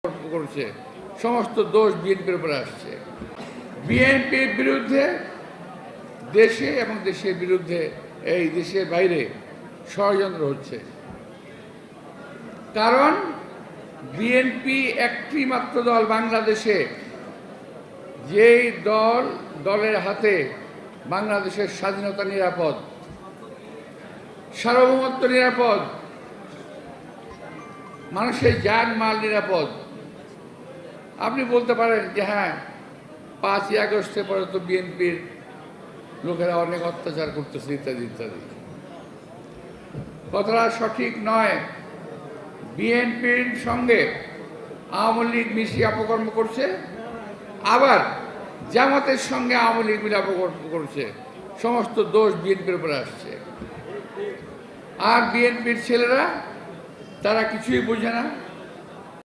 করছে, সমস্ত দোষ বিএনপির উপরে আসছে। বিএনপির বিরুদ্ধে দেশে এবং দেশের বিরুদ্ধে এই দেশের বাইরে ষড়যন্ত্র হচ্ছে। কারণ বিএনপি একটি মাত্র দল বাংলাদেশে, যেই দলের হাতে বাংলাদেশের স্বাধীনতা নিরাপদ, সার্বভৌমত্ব নিরাপদ, মানুষের জান মাল নিরাপদ। আপনি বলতে পারেন যে হ্যাঁ, 5ই আগস্টের পরে তো বিএনপির লোকেরা অনেক অত্যাচার করতেছে ইত্যাদি ইত্যাদি। কথাটা সঠিক নয়। বিএনপির সঙ্গে আওয়ামী লীগ মিশিয়ে অপকর্ম করছে, আবার জামাতের সঙ্গে আওয়ামী লীগ মিলে অপকর্ম করছে। সমস্ত দোষ বিএনপির উপরে আসছে। আর বিএনপির ছেলেরা তারা কিছুই বোঝে না।